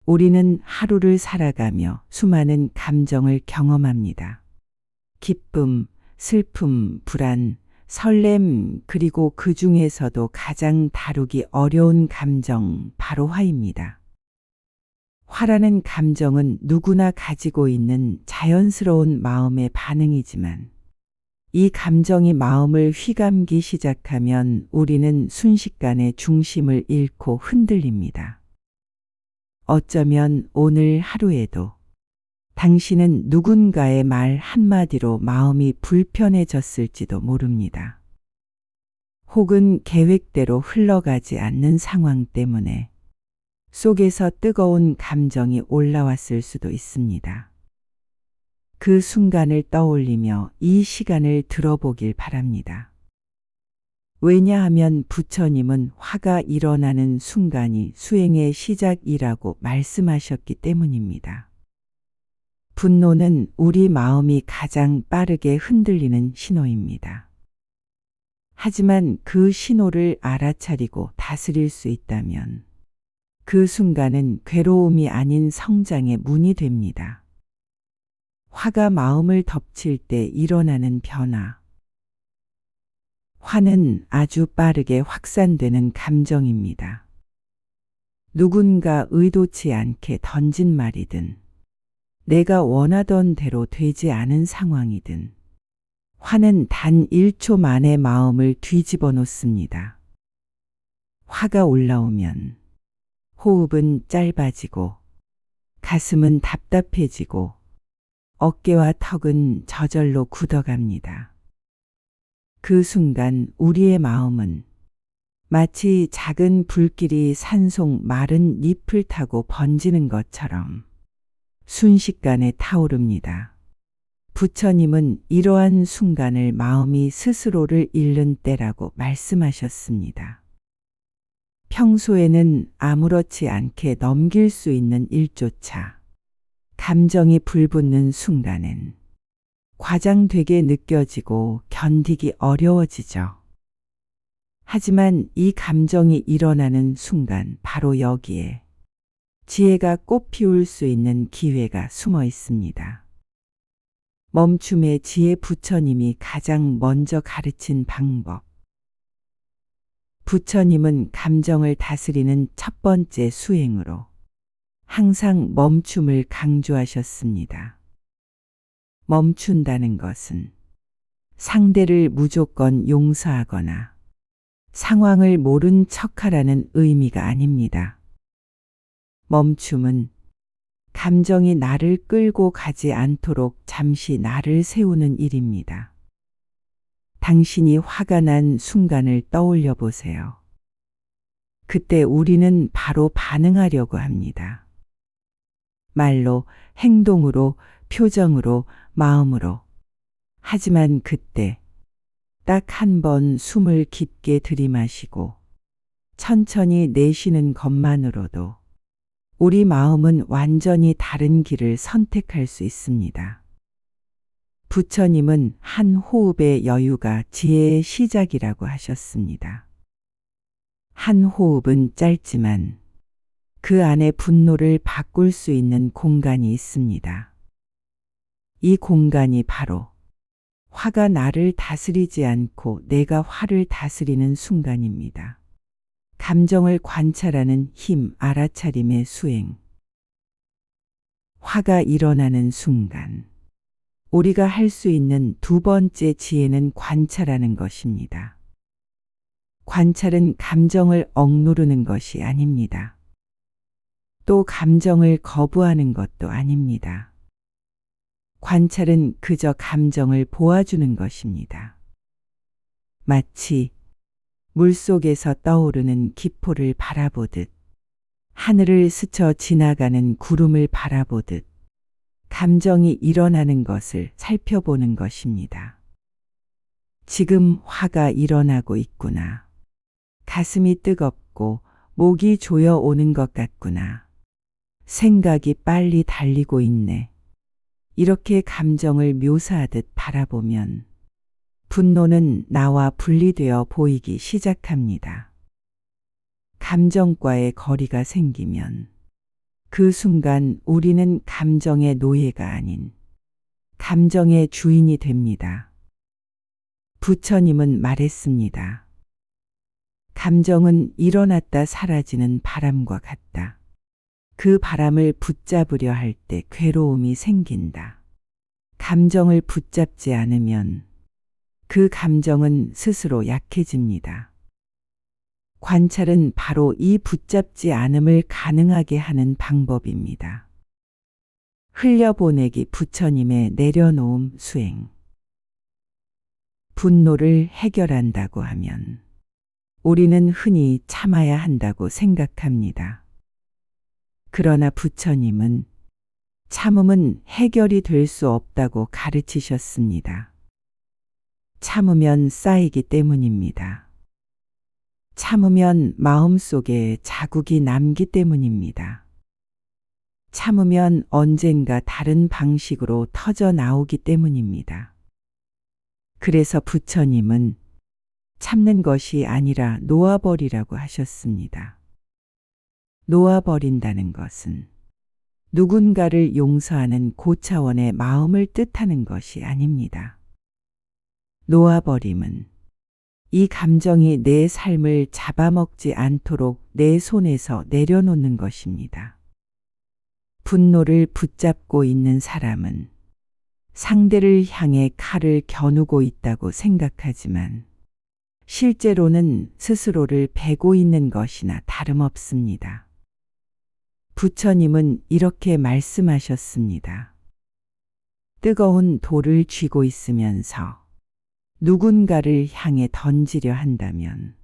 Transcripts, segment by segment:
우리는 하루를 살아가며 수많은 감정을 경험합니다. 기쁨, 슬픔, 불안, 설렘, 그리고 그 중에서도 가장 다루기 어려운 감정, 바로 화입니다. 화라는 감정은 누구나 가지고 있는 자연스러운 마음의 반응이지만 이 감정이 마음을 휘감기 시작하면 우리는 순식간에 중심을 잃고 흔들립니다. 어쩌면 오늘 하루에도 당신은 누군가의 말 한마디로 마음이 불편해졌을지도 모릅니다. 혹은 계획대로 흘러가지 않는 상황 때문에 속에서 뜨거운 감정이 올라왔을 수도 있습니다. 그 순간을 떠올리며 이 시간을 들어보길 바랍니다. 왜냐하면 부처님은 화가 일어나는 순간이 수행의 시작이라고 말씀하셨기 때문입니다. 분노는 우리 마음이 가장 빠르게 흔들리는 신호입니다. 하지만 그 신호를 알아차리고 다스릴 수 있다면 그 순간은 괴로움이 아닌 성장의 문이 됩니다. 화가 마음을 덮칠 때 일어나는 변화. 화는 아주 빠르게 확산되는 감정입니다. 누군가 의도치 않게 던진 말이든 내가 원하던 대로 되지 않은 상황이든 화는 단 1초 만에 마음을 뒤집어 놓습니다. 화가 올라오면 호흡은 짧아지고 가슴은 답답해지고 어깨와 턱은 저절로 굳어갑니다. 그 순간 우리의 마음은 마치 작은 불길이 산속 마른 잎을 타고 번지는 것처럼 순식간에 타오릅니다. 부처님은 이러한 순간을 마음이 스스로를 잃는 때라고 말씀하셨습니다. 평소에는 아무렇지 않게 넘길 수 있는 일조차 감정이 불붙는 순간엔 과장되게 느껴지고 견디기 어려워지죠. 하지만 이 감정이 일어나는 순간 바로 여기에 지혜가 꽃피울 수 있는 기회가 숨어 있습니다. 멈춤의 지혜, 부처님이 가장 먼저 가르친 방법. 부처님은 감정을 다스리는 첫 번째 수행으로 항상 멈춤을 강조하셨습니다. 멈춘다는 것은 상대를 무조건 용서하거나 상황을 모른 척하라는 의미가 아닙니다. 멈춤은 감정이 나를 끌고 가지 않도록 잠시 나를 세우는 일입니다. 당신이 화가 난 순간을 떠올려 보세요. 그때 우리는 바로 반응하려고 합니다. 말로, 행동으로, 표정으로, 마음으로. 하지만 그때 딱 한 번 숨을 깊게 들이마시고 천천히 내쉬는 것만으로도 우리 마음은 완전히 다른 길을 선택할 수 있습니다. 부처님은 한 호흡의 여유가 지혜의 시작이라고 하셨습니다. 한 호흡은 짧지만 그 안에 분노를 바꿀 수 있는 공간이 있습니다. 이 공간이 바로 화가 나를 다스리지 않고 내가 화를 다스리는 순간입니다. 감정을 관찰하는 힘, 알아차림의 수행. 화가 일어나는 순간 우리가 할 수 있는 두 번째 지혜는 관찰하는 것입니다. 관찰은 감정을 억누르는 것이 아닙니다. 또 감정을 거부하는 것도 아닙니다. 관찰은 그저 감정을 보아주는 것입니다. 마치 물속에서 떠오르는 기포를 바라보듯, 하늘을 스쳐 지나가는 구름을 바라보듯 감정이 일어나는 것을 살펴보는 것입니다. 지금 화가 일어나고 있구나. 가슴이 뜨겁고 목이 조여오는 것 같구나. 생각이 빨리 달리고 있네. 이렇게 감정을 묘사하듯 바라보면 분노는 나와 분리되어 보이기 시작합니다. 감정과의 거리가 생기면 그 순간 우리는 감정의 노예가 아닌 감정의 주인이 됩니다. 부처님은 말했습니다. 감정은 일어났다 사라지는 바람과 같다. 그 바람을 붙잡으려 할 때 괴로움이 생긴다. 감정을 붙잡지 않으면 그 감정은 스스로 약해집니다. 관찰은 바로 이 붙잡지 않음을 가능하게 하는 방법입니다. 흘려보내기 부처님의 내려놓음 수행. 분노를 해결한다고 하면 우리는 흔히 참아야 한다고 생각합니다. 그러나 부처님은 참음은 해결이 될 수 없다고 가르치셨습니다. 참으면 쌓이기 때문입니다. 참으면 마음속에 자국이 남기 때문입니다. 참으면 언젠가 다른 방식으로 터져 나오기 때문입니다. 그래서 부처님은 참는 것이 아니라 놓아버리라고 하셨습니다. 놓아버린다는 것은 누군가를 용서하는 고차원의 마음을 뜻하는 것이 아닙니다. 놓아버림은 이 감정이 내 삶을 잡아먹지 않도록 내 손에서 내려놓는 것입니다. 분노를 붙잡고 있는 사람은 상대를 향해 칼을 겨누고 있다고 생각하지만 실제로는 스스로를 베고 있는 것이나 다름없습니다. 부처님은 이렇게 말씀하셨습니다. 뜨거운 돌을 쥐고 있으면서 누군가를 향해 던지려 한다면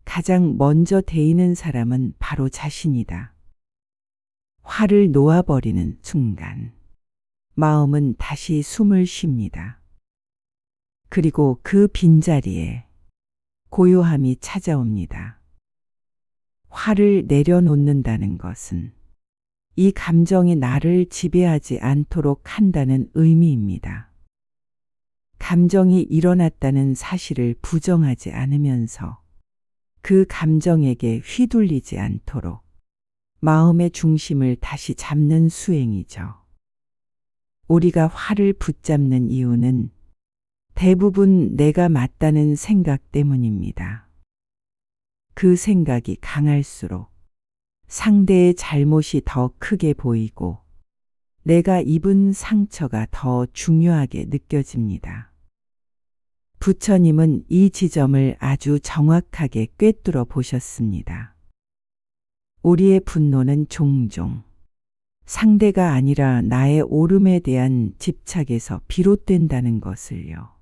가장 먼저 데이는 사람은 바로 자신이다. 화를 놓아버리는 순간 마음은 다시 숨을 쉽니다. 그리고 그 빈자리에 고요함이 찾아옵니다. 화를 내려놓는다는 것은 이 감정이 나를 지배하지 않도록 한다는 의미입니다. 감정이 일어났다는 사실을 부정하지 않으면서 그 감정에게 휘둘리지 않도록 마음의 중심을 다시 잡는 수행이죠. 우리가 화를 붙잡는 이유는 대부분 내가 맞다는 생각 때문입니다. 그 생각이 강할수록 상대의 잘못이 더 크게 보이고 내가 입은 상처가 더 중요하게 느껴집니다. 부처님은 이 지점을 아주 정확하게 꿰뚫어 보셨습니다. 우리의 분노는 종종 상대가 아니라 나의 옳음에 대한 집착에서 비롯된다는 것을요.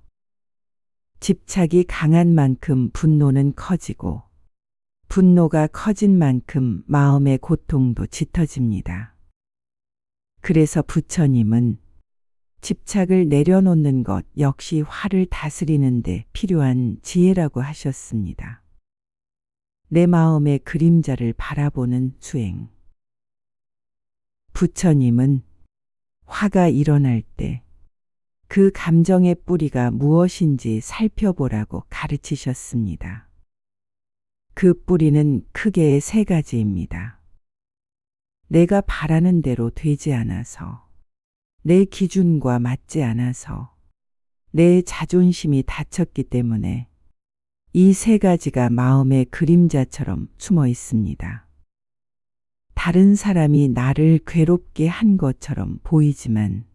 집착이 강한 만큼 분노는 커지고 분노가 커진 만큼 마음의 고통도 짙어집니다. 그래서 부처님은 집착을 내려놓는 것 역시 화를 다스리는 데 필요한 지혜라고 하셨습니다. 내 마음의 그림자를 바라보는 수행. 부처님은 화가 일어날 때 그 감정의 뿌리가 무엇인지 살펴보라고 가르치셨습니다. 그 뿌리는 크게 세 가지입니다. 내가 바라는 대로 되지 않아서, 내 기준과 맞지 않아서, 내 자존심이 다쳤기 때문에 이 세 가지가 마음의 그림자처럼 숨어 있습니다. 다른 사람이 나를 괴롭게 한 것처럼 보이지만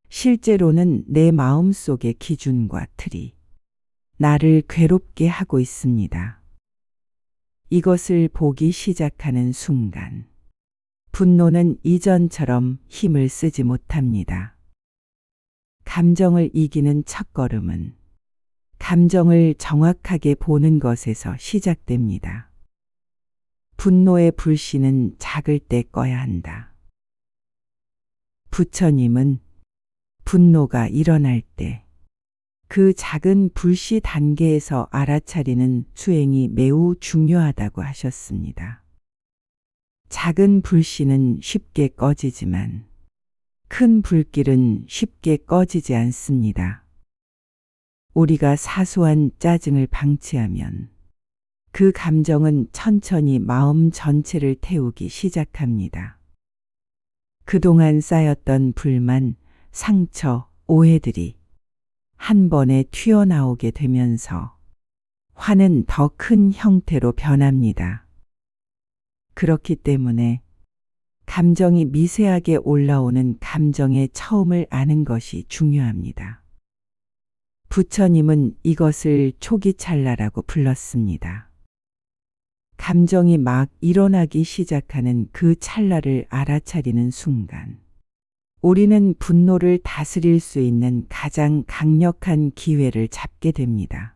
실제로는 내 마음속의 기준과 틀이 나를 괴롭게 하고 있습니다. 이것을 보기 시작하는 순간 분노는 이전처럼 힘을 쓰지 못합니다. 감정을 이기는 첫걸음은 감정을 정확하게 보는 것에서 시작됩니다. 분노의 불씨는 작을 때 꺼야 한다. 부처님은 분노가 일어날 때 그 작은 불씨 단계에서 알아차리는 수행이 매우 중요하다고 하셨습니다. 작은 불씨는 쉽게 꺼지지만 큰 불길은 쉽게 꺼지지 않습니다. 우리가 사소한 짜증을 방치하면 그 감정은 천천히 마음 전체를 태우기 시작합니다. 그동안 쌓였던 불만, 상처, 오해들이 한 번에 튀어나오게 되면서 화는 더 큰 형태로 변합니다. 그렇기 때문에 감정이 미세하게 올라오는 감정의 처음을 아는 것이 중요합니다. 부처님은 이것을 초기찰나라고 불렀습니다. 감정이 막 일어나기 시작하는 그 찰나를 알아차리는 순간, 우리는 분노를 다스릴 수 있는 가장 강력한 기회를 잡게 됩니다.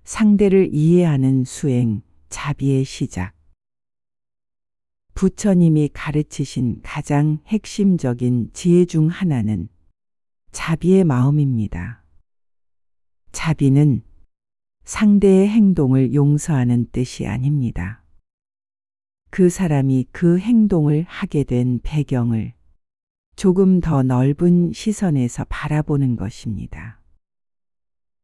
상대를 이해하는 수행, 자비의 시작. 부처님이 가르치신 가장 핵심적인 지혜 중 하나는 자비의 마음입니다. 자비는 상대의 행동을 용서하는 뜻이 아닙니다. 그 사람이 그 행동을 하게 된 배경을 조금 더 넓은 시선에서 바라보는 것입니다.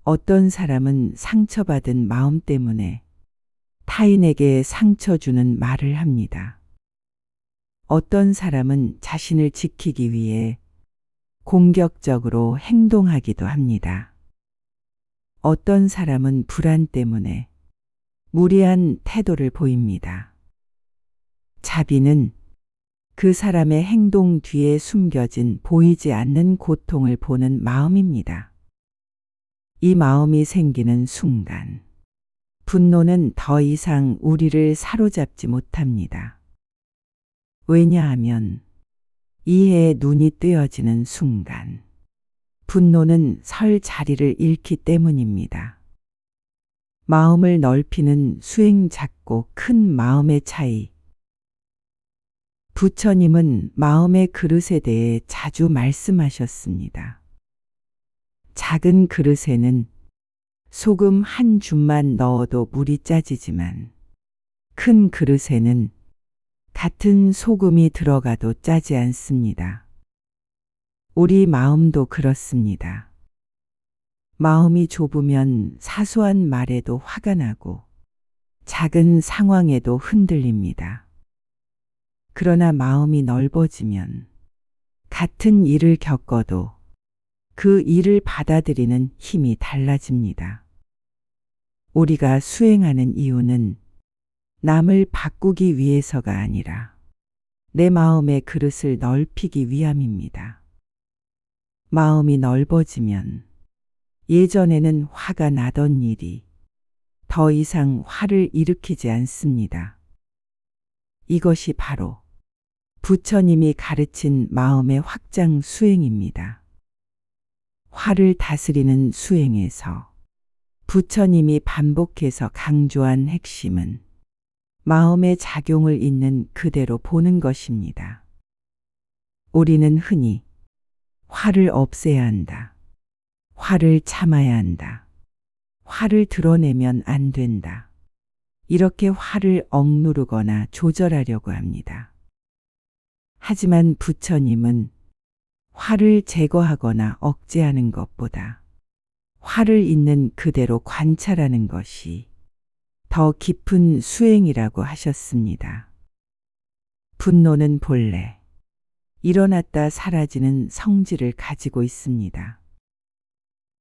어떤 사람은 상처받은 마음 때문에 타인에게 상처 주는 말을 합니다. 어떤 사람은 자신을 지키기 위해 공격적으로 행동하기도 합니다. 어떤 사람은 불안 때문에 무리한 태도를 보입니다. 자비는 그 사람의 행동 뒤에 숨겨진 보이지 않는 고통을 보는 마음입니다. 이 마음이 생기는 순간, 분노는 더 이상 우리를 사로잡지 못합니다. 왜냐하면 이해의 눈이 뜨여지는 순간, 분노는 설 자리를 잃기 때문입니다. 마음을 넓히는 수행 작고 큰 마음의 차이. 부처님은 마음의 그릇에 대해 자주 말씀하셨습니다. 작은 그릇에는 소금 한 줌만 넣어도 물이 짜지지만 큰 그릇에는 같은 소금이 들어가도 짜지 않습니다. 우리 마음도 그렇습니다. 마음이 좁으면 사소한 말에도 화가 나고 작은 상황에도 흔들립니다. 그러나 마음이 넓어지면 같은 일을 겪어도 그 일을 받아들이는 힘이 달라집니다. 우리가 수행하는 이유는 남을 바꾸기 위해서가 아니라 내 마음의 그릇을 넓히기 위함입니다. 마음이 넓어지면 예전에는 화가 나던 일이 더 이상 화를 일으키지 않습니다. 이것이 바로 부처님이 가르친 마음의 확장 수행입니다. 화를 다스리는 수행에서 부처님이 반복해서 강조한 핵심은 마음의 작용을 있는 그대로 보는 것입니다. 우리는 흔히 화를 없애야 한다. 화를 참아야 한다. 화를 드러내면 안 된다. 이렇게 화를 억누르거나 조절하려고 합니다. 하지만 부처님은 화를 제거하거나 억제하는 것보다 화를 있는 그대로 관찰하는 것이 더 깊은 수행이라고 하셨습니다. 분노는 본래 일어났다 사라지는 성질을 가지고 있습니다.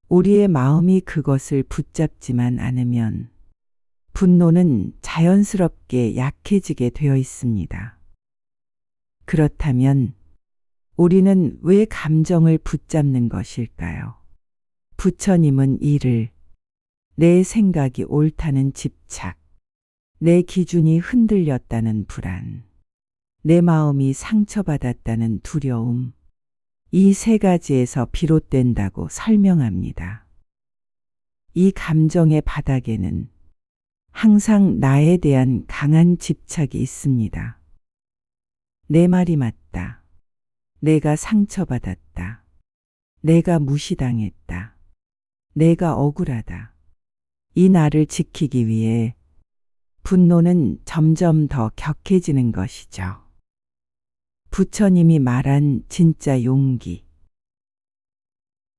우리의 마음이 그것을 붙잡지만 않으면 분노는 자연스럽게 약해지게 되어 있습니다. 그렇다면 우리는 왜 감정을 붙잡는 것일까요? 부처님은 이를 내 생각이 옳다는 집착, 내 기준이 흔들렸다는 불안, 내 마음이 상처받았다는 두려움, 이 세 가지에서 비롯된다고 설명합니다. 이 감정의 바닥에는 항상 나에 대한 강한 집착이 있습니다. 내 말이 맞다. 내가 상처받았다. 내가 무시당했다. 내가 억울하다. 이 나를 지키기 위해 분노는 점점 더 격해지는 것이죠. 부처님이 말한 진짜 용기.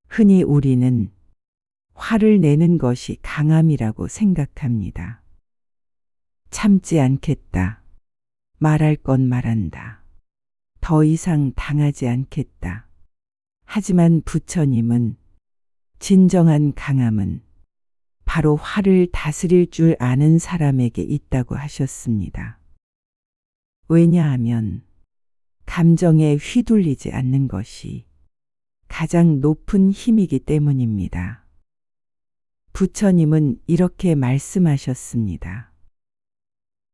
흔히 우리는 화를 내는 것이 강함이라고 생각합니다. 참지 않겠다. 말할 건 말한다. 더 이상 당하지 않겠다. 하지만 부처님은 진정한 강함은 바로 화를 다스릴 줄 아는 사람에게 있다고 하셨습니다. 왜냐하면 감정에 휘둘리지 않는 것이 가장 높은 힘이기 때문입니다. 부처님은 이렇게 말씀하셨습니다.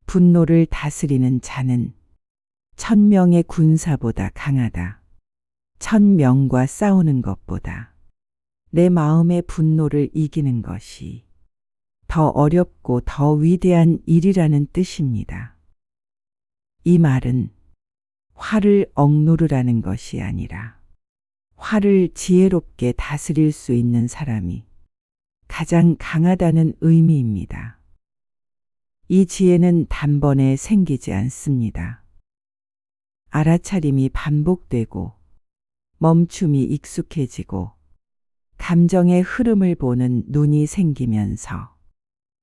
분노를 다스리는 자는 1000명의 군사보다 강하다. 1000명과 싸우는 것보다 내 마음의 분노를 이기는 것이 더 어렵고 더 위대한 일이라는 뜻입니다. 이 말은 화를 억누르라는 것이 아니라 화를 지혜롭게 다스릴 수 있는 사람이 가장 강하다는 의미입니다. 이 지혜는 단번에 생기지 않습니다. 알아차림이 반복되고 멈춤이 익숙해지고 감정의 흐름을 보는 눈이 생기면서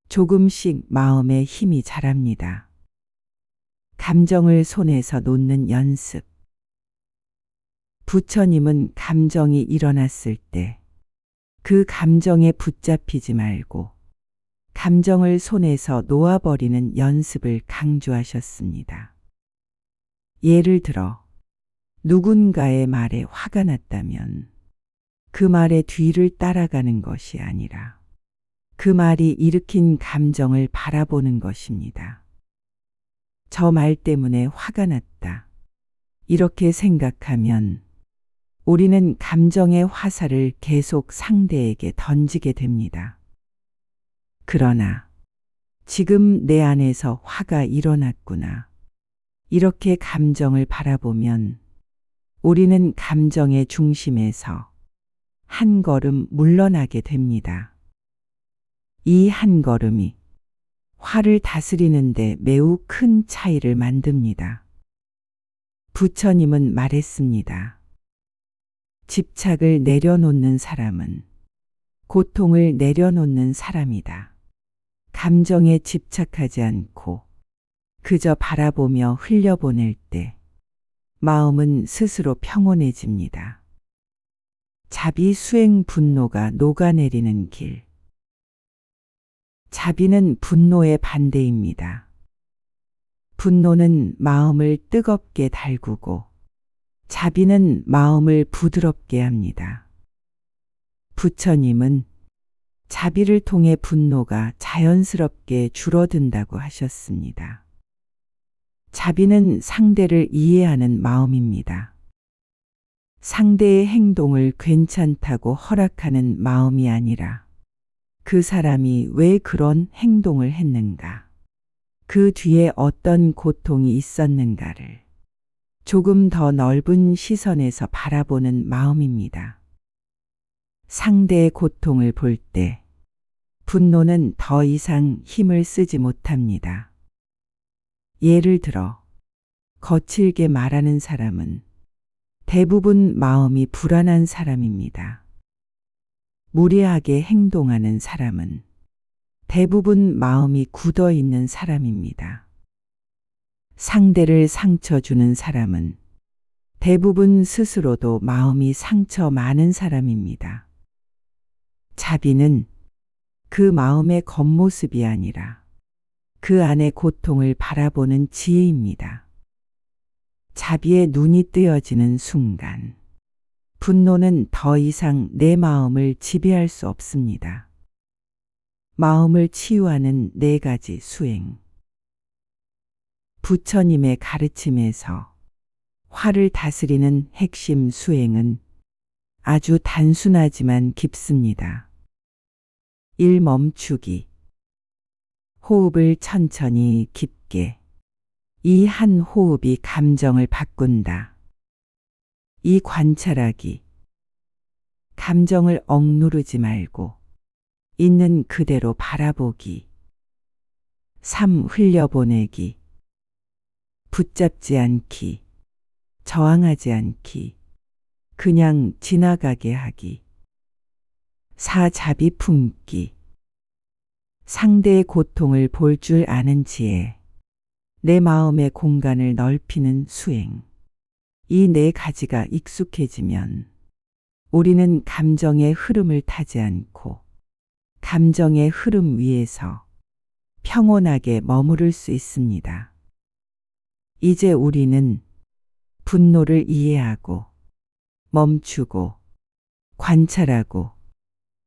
조금씩 마음의 힘이 자랍니다. 감정을 손에서 놓는 연습. 부처님은 감정이 일어났을 때 그 감정에 붙잡히지 말고 감정을 손에서 놓아버리는 연습을 강조하셨습니다. 예를 들어 누군가의 말에 화가 났다면 그 말의 뒤를 따라가는 것이 아니라 그 말이 일으킨 감정을 바라보는 것입니다. 저 말 때문에 화가 났다. 이렇게 생각하면 우리는 감정의 화살을 계속 상대에게 던지게 됩니다. 그러나 지금 내 안에서 화가 일어났구나. 이렇게 감정을 바라보면 우리는 감정의 중심에서 한 걸음 물러나게 됩니다. 이 한 걸음이 화를 다스리는데 매우 큰 차이를 만듭니다. 부처님은 말했습니다. 집착을 내려놓는 사람은 고통을 내려놓는 사람이다. 감정에 집착하지 않고 그저 바라보며 흘려보낼 때 마음은 스스로 평온해집니다. 자비 수행 분노가 녹아내리는 길. 자비는 분노의 반대입니다. 분노는 마음을 뜨겁게 달구고 자비는 마음을 부드럽게 합니다. 부처님은 자비를 통해 분노가 자연스럽게 줄어든다고 하셨습니다. 자비는 상대를 이해하는 마음입니다. 상대의 행동을 괜찮다고 허락하는 마음이 아니라 그 사람이 왜 그런 행동을 했는가, 그 뒤에 어떤 고통이 있었는가를 조금 더 넓은 시선에서 바라보는 마음입니다. 상대의 고통을 볼 때 분노는 더 이상 힘을 쓰지 못합니다. 예를 들어 거칠게 말하는 사람은 대부분 마음이 불안한 사람입니다. 무례하게 행동하는 사람은 대부분 마음이 굳어 있는 사람입니다. 상대를 상처 주는 사람은 대부분 스스로도 마음이 상처 많은 사람입니다. 자비는 그 마음의 겉모습이 아니라 그 안의 고통을 바라보는 지혜입니다. 자비의 눈이 뜨여지는 순간 분노는 더 이상 내 마음을 지배할 수 없습니다. 마음을 치유하는 4가지 수행. 부처님의 가르침에서 화를 다스리는 핵심 수행은 아주 단순하지만 깊습니다. 1. 멈추기. 호흡을 천천히 깊게. 이 한 호흡이 감정을 바꾼다. 2. 관찰하기. 감정을 억누르지 말고 있는 그대로 바라보기. 3. 흘려보내기. 붙잡지 않기, 저항하지 않기, 그냥 지나가게 하기. 4. 자비 품기. 상대의 고통을 볼 줄 아는 지혜, 내 마음의 공간을 넓히는 수행. 이 네 가지가 익숙해지면 우리는 감정의 흐름을 타지 않고 감정의 흐름 위에서 평온하게 머무를 수 있습니다. 이제 우리는 분노를 이해하고 멈추고 관찰하고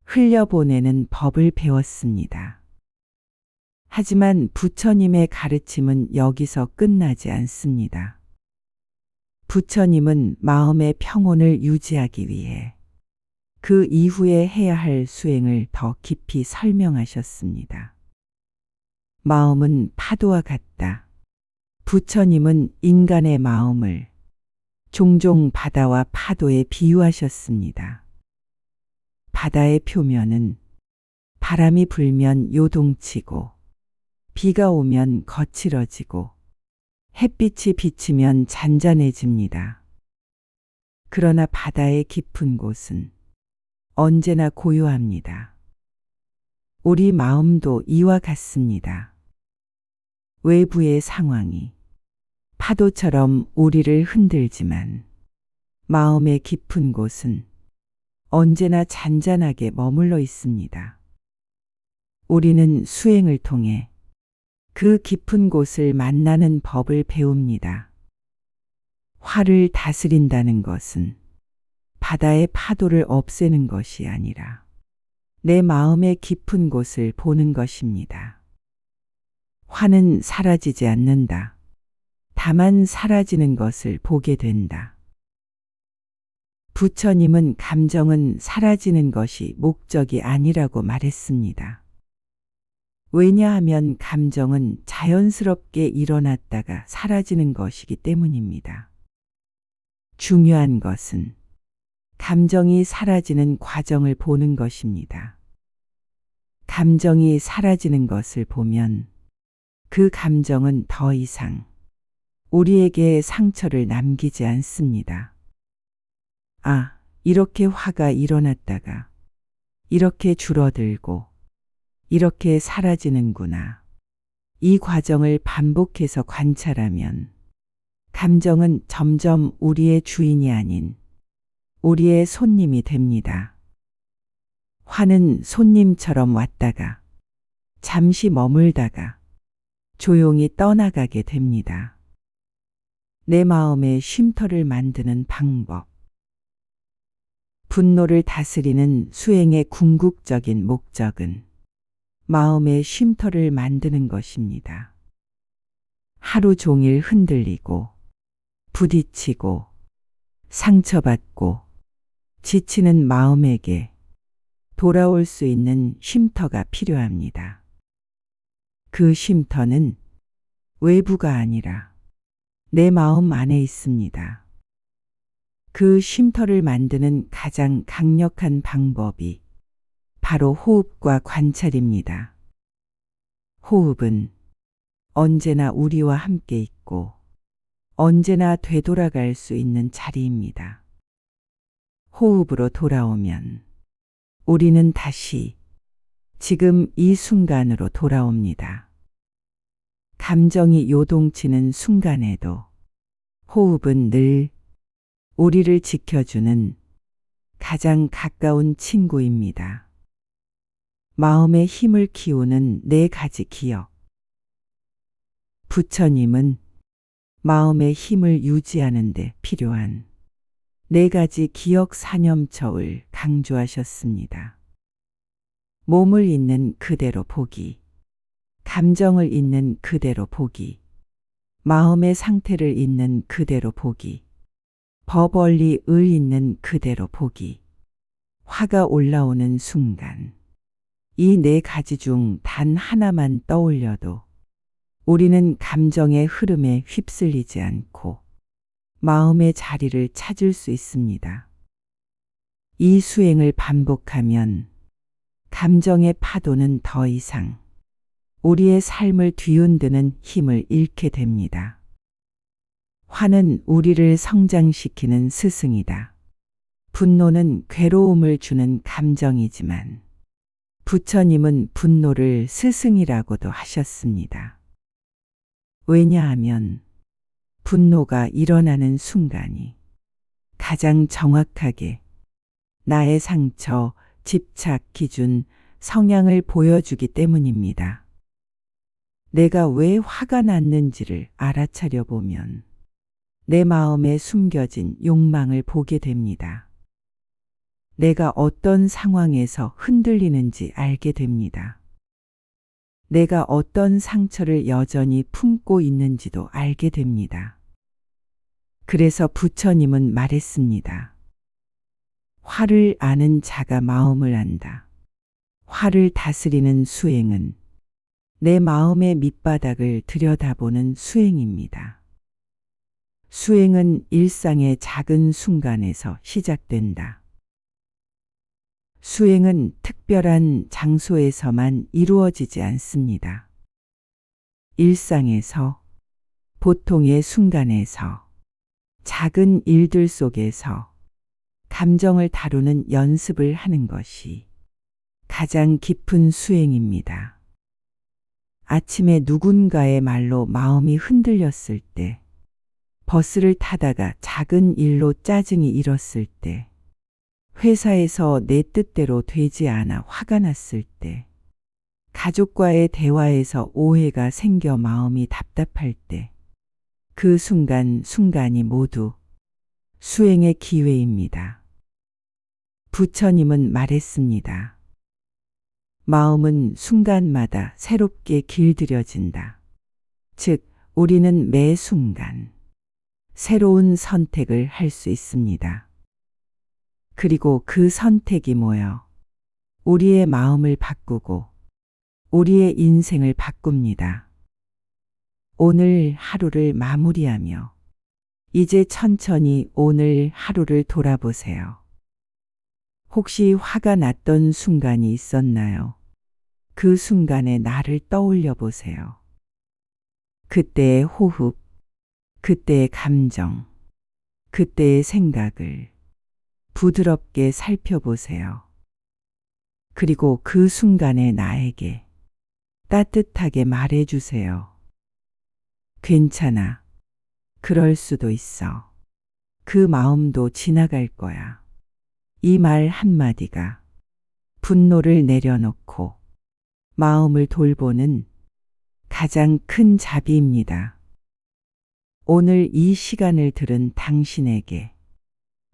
흘려보내는 법을 배웠습니다. 하지만 부처님의 가르침은 여기서 끝나지 않습니다. 부처님은 마음의 평온을 유지하기 위해 그 이후에 해야 할 수행을 더 깊이 설명하셨습니다. 마음은 파도와 같다. 부처님은 인간의 마음을 종종 바다와 파도에 비유하셨습니다. 바다의 표면은 바람이 불면 요동치고 비가 오면 거칠어지고 햇빛이 비치면 잔잔해집니다. 그러나 바다의 깊은 곳은 언제나 고요합니다. 우리 마음도 이와 같습니다. 외부의 상황이 파도처럼 우리를 흔들지만 마음의 깊은 곳은 언제나 잔잔하게 머물러 있습니다. 우리는 수행을 통해 그 깊은 곳을 만나는 법을 배웁니다. 화를 다스린다는 것은 바다의 파도를 없애는 것이 아니라 내 마음의 깊은 곳을 보는 것입니다. 화는 사라지지 않는다. 다만 사라지는 것을 보게 된다. 부처님은 감정은 사라지는 것이 목적이 아니라고 말했습니다. 왜냐하면 감정은 자연스럽게 일어났다가 사라지는 것이기 때문입니다. 중요한 것은 감정이 사라지는 과정을 보는 것입니다. 감정이 사라지는 것을 보면 그 감정은 더 이상 우리에게 상처를 남기지 않습니다. 아, 이렇게 화가 일어났다가 이렇게 줄어들고 이렇게 사라지는구나. 이 과정을 반복해서 관찰하면 감정은 점점 우리의 주인이 아닌 우리의 손님이 됩니다. 화는 손님처럼 왔다가 잠시 머물다가 조용히 떠나가게 됩니다. 내 마음의 쉼터를 만드는 방법. 분노를 다스리는 수행의 궁극적인 목적은 마음의 쉼터를 만드는 것입니다. 하루 종일 흔들리고 부딪히고 상처받고 지치는 마음에게 돌아올 수 있는 쉼터가 필요합니다. 그 쉼터는 외부가 아니라 내 마음 안에 있습니다. 그 쉼터를 만드는 가장 강력한 방법이 바로 호흡과 관찰입니다. 호흡은 언제나 우리와 함께 있고 언제나 되돌아갈 수 있는 자리입니다. 호흡으로 돌아오면 우리는 다시 지금 이 순간으로 돌아옵니다. 감정이 요동치는 순간에도 호흡은 늘 우리를 지켜주는 가장 가까운 친구입니다. 마음의 힘을 키우는 네 가지 기억. 부처님은 마음의 힘을 유지하는 데 필요한 네 가지 기억 사념처를 강조하셨습니다. 몸을 있는 그대로 보기, 감정을 있는 그대로 보기, 마음의 상태를 있는 그대로 보기, 버벌리 을 있는 그대로 보기, 화가 올라오는 순간. 이 네 가지 중 단 하나만 떠올려도 우리는 감정의 흐름에 휩쓸리지 않고 마음의 자리를 찾을 수 있습니다. 이 수행을 반복하면 감정의 파도는 더 이상 우리의 삶을 뒤흔드는 힘을 잃게 됩니다. 화는 우리를 성장시키는 스승이다. 분노는 괴로움을 주는 감정이지만 부처님은 분노를 스승이라고도 하셨습니다. 왜냐하면 분노가 일어나는 순간이 가장 정확하게 나의 상처, 집착 기준, 성향을 보여주기 때문입니다. 내가 왜 화가 났는지를 알아차려 보면 내 마음에 숨겨진 욕망을 보게 됩니다. 내가 어떤 상황에서 흔들리는지 알게 됩니다. 내가 어떤 상처를 여전히 품고 있는지도 알게 됩니다. 그래서 부처님은 말했습니다. 화를 아는 자가 마음을 안다. 화를 다스리는 수행은 내 마음의 밑바닥을 들여다보는 수행입니다. 수행은 일상의 작은 순간에서 시작된다. 수행은 특별한 장소에서만 이루어지지 않습니다. 일상에서, 보통의 순간에서, 작은 일들 속에서 감정을 다루는 연습을 하는 것이 가장 깊은 수행입니다. 아침에 누군가의 말로 마음이 흔들렸을 때, 버스를 타다가 작은 일로 짜증이 일었을 때, 회사에서 내 뜻대로 되지 않아 화가 났을 때, 가족과의 대화에서 오해가 생겨 마음이 답답할 때, 그 순간이 모두 수행의 기회입니다. 부처님은 말했습니다. 마음은 순간마다 새롭게 길들여진다. 즉, 우리는 매 순간 새로운 선택을 할 수 있습니다. 그리고 그 선택이 모여 우리의 마음을 바꾸고 우리의 인생을 바꿉니다. 오늘 하루를 마무리하며 이제 천천히 오늘 하루를 돌아보세요. 혹시 화가 났던 순간이 있었나요? 그 순간의 나를 떠올려 보세요. 그때의 호흡, 그때의 감정, 그때의 생각을 부드럽게 살펴보세요. 그리고 그 순간에 나에게 따뜻하게 말해주세요. 괜찮아. 그럴 수도 있어. 그 마음도 지나갈 거야. 이 말 한마디가 분노를 내려놓고 마음을 돌보는 가장 큰 자비입니다. 오늘 이 시간을 들은 당신에게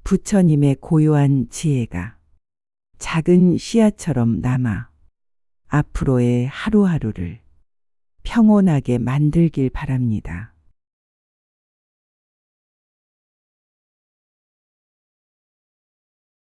부처님의 고요한 지혜가 작은 씨앗처럼 남아 앞으로의 하루하루를 평온하게 만들길 바랍니다.